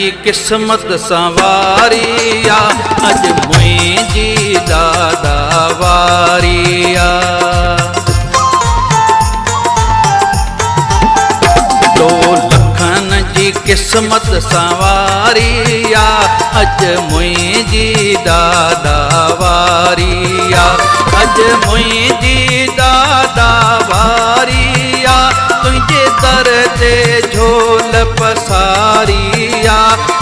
जी किस्मत संवारी आ, अज मुंहिंजी दादा वारी आ। दो लखन जी किस्मत संवारी आ, अज मुंहिंजी दादा वारी आ, अज मुंहिंजी दादा वारी आ। तुंहिंजे दर ते झोल पसारी आ,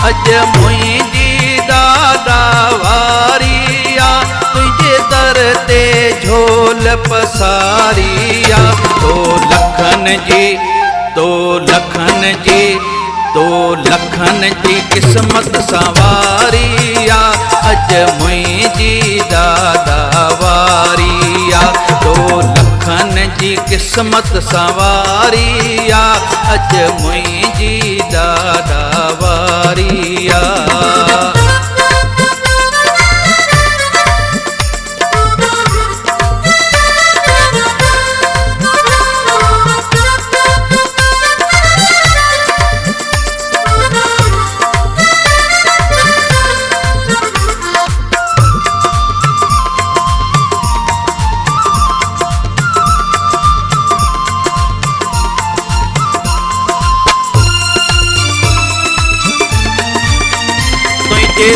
अज मुंहिंजी दादा वारी आ। तुंहिंजे दर ते झोल पसारी आ। दो लखन जी, दो लखन जी, दो लखन जी किस्मत संवारी आ, अज मुंहिंजी दादा वारी आ। दो लखन जी किस्मत संवारी आ, अज मुंहिंजी दादा वारी आ।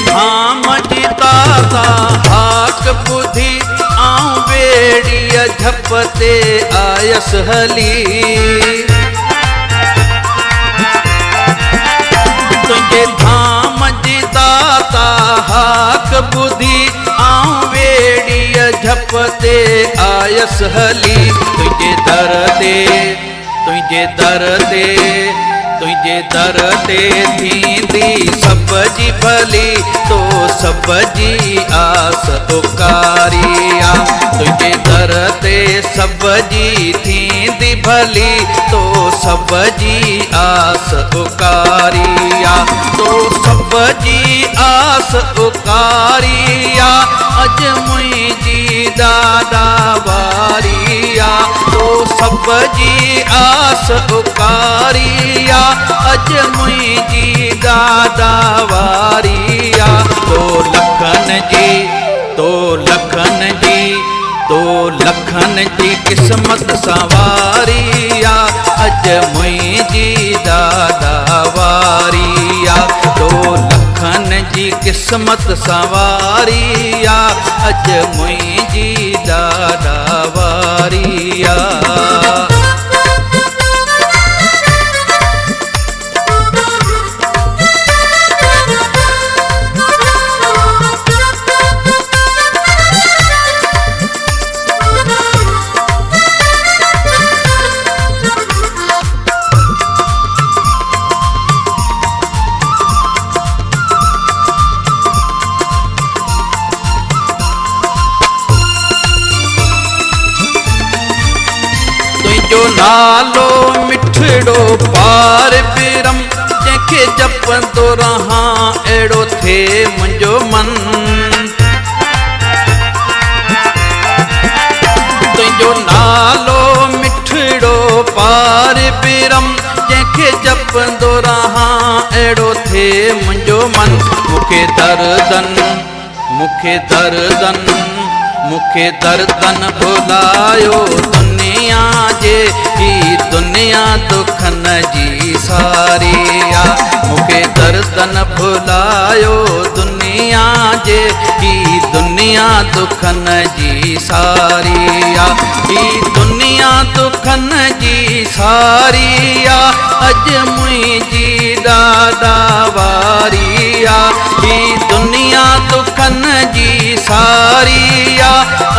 धाम जी दादा हाक ॿुधी आऊं ॿेड़ीअ झप ते आयस हली। तुंहिंजे धाम जी दादा हाक ॿुधी आऊं ॿेड़ीअ झप ते आयस हली। तुंहिंजे दर ते, तुंहिंजे दर ते, तुंहिंजे दर ते थींदी सब जी भली, तो सब जी आस उकारी आ। तुंहिंजे दर ते सब जी थींदी भली, तो सब जी आस उकारी आ। तो सब जी आस उकारी आ, अज मुंहिंजी दादा वारी आ। तो सब जी आस उकारी आ, अज मुंहिंजी दादा वारी आ। दो लखन जी, दो लखन जी, दो लखन जी किस्मत संवारी आ, अज मुंहिंजी दादा वारी आ। दो लखन जी किस्मत संवारी आ, अज मुंहिंजी दादा वारी आ। जो नालो मिठड़ो पार बिरम, जंहिंखे जपंदो रहां अहिड़ो थिए मुंहिंजो मन। तुंहिंजो नालो मिठड़ो पार बिरम, जंहिंखे जपंदो रहां अहिड़ो थिए मुंहिंजो मन। मूंखे दर्दन, मूंखे दर्दन, मूंखे दर्दन भुलायो दुनिया जे, ही दुनिया दुखन जी सारी आ। मूंखे दर्दन भुलायो दुनिया जे, ही दुनिया दुखन जी सारी आ। ही दुनिया दुखन जी सारी आ, अज मुंहिंजी दादा वारी आ। ही दुनिया दुखन जी सारी आ,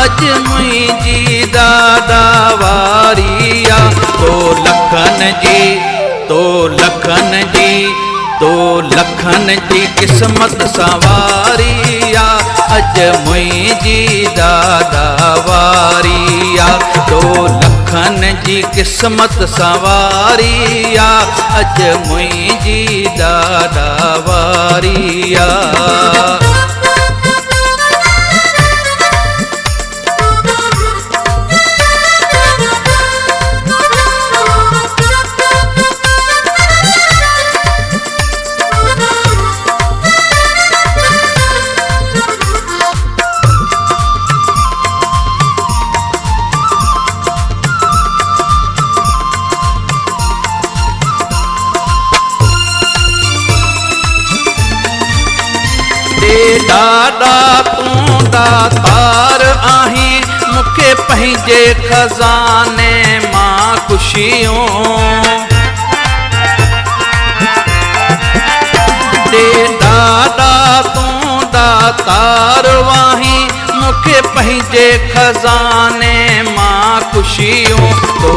अज मुंहिंजी दादा वारी आ। दो लखन जी, दो लखन जी, दो लखन जी किस्मत संवारी आ, अज मुंहिंजी दादा वारी आ। दो लखन जी किस्मत संवारी आ, अज मुंहिंजी दादा वारी आ। ॾाॾा तूं दातार आहीं, मूंखे पंहिंजे खज़ाने मां ख़ुशियूं ॾे। ॾाॾा तूं दातार आहीं, मूंखे पंहिंजे खज़ाने मां ख़ुशियूं। तो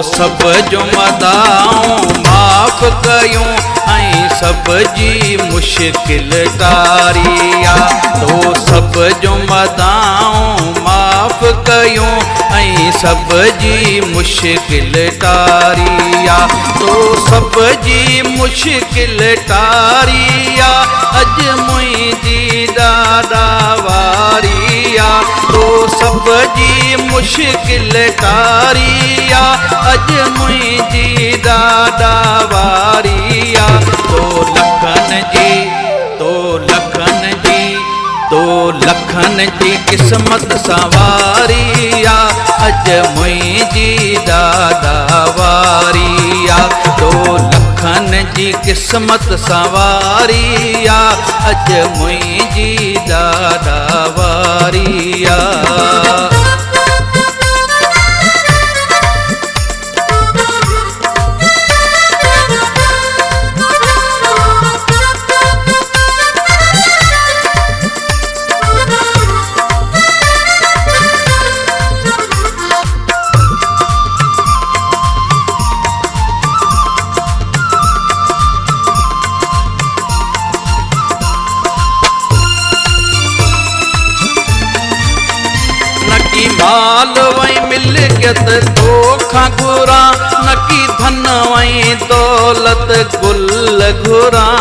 सभ जूं मदाऊं माफ़ कयूं ऐं सभ जी मुश्किल तारिया। तो सभ जूं मदाऊं माफ़ कयूं ऐं सभ जी मुश्किल तारिया। तो सभ जी मुश्किल तारिया, अॼु मुंहिंजी ॾाॾा वारिया। तो सभ जी मुश्किल तारिया, अॼु मुंहिंजी ॾाॾा वारिया। तो लखन जी क़िस्मत सवारिया, अॼु मुंहिंजी ॾाॾा वारिया। तो लखन जी क़िस्मत सवारिया, अॼु मुंहिंजी ॾाॾा वारिया। माल वई मिल्कियत तोखां घुरां, न की धन वई दौलत गुल घुरां।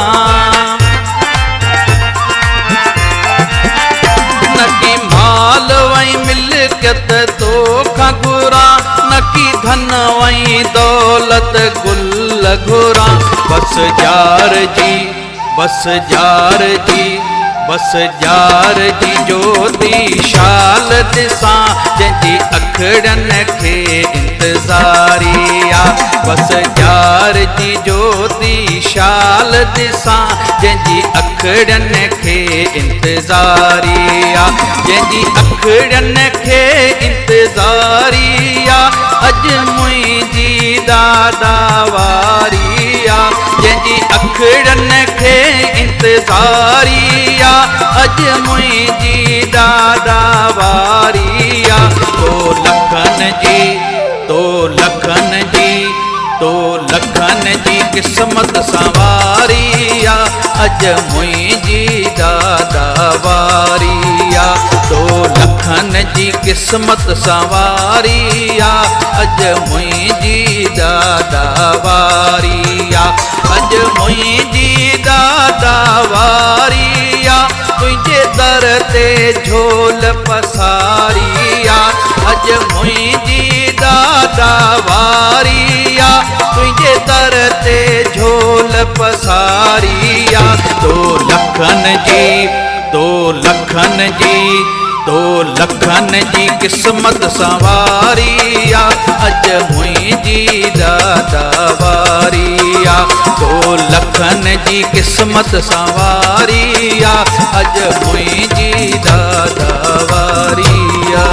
न की माल वई मिल्कियत तोखां घुरां, न की धन वई दौलत गुल घुरां। बस जार जी ज्योति शाल ॾिसां, जंहिंजी अखड़नि खे इंतज़ारिया। बस जार जी ज्योति शाल ॾिसां, जंहिंजी अखड़नि खे इंतज़ारिया। जंहिंजी अखड़नि खे इंतज़ारिया, अॼु मुंहिंजी ॾाॾा वारिया। जंहिंजी अखड़नि खे इंतज़ारिया, अॼु मुंहिंजी ॾाॾा वारिया। तो लखन जी क़िस्मत सवारिया, अॼु मुंहिंजी ॾाॾा वारिया। तो लखन जी क़िस्मत सवारिया, अॼु मुंहिंजी ॾाॾा वारिया। अॼु मुंहिंजी ॾाॾा वारिया, तुंहिंजे दर ते झोल पसारिया। अॼु मुंहिंजी ॾाॾा वारिया, तुंहिंजे दर ते झोल पसारिया। तो लखन जी क़िस्मत सवारिया, अॼु मुंहिंजी ॾाॾा वारिया। तो लखन जी क़िस्मत सवारिया, अॼु मुंहिंजी ॾाॾा वारिया।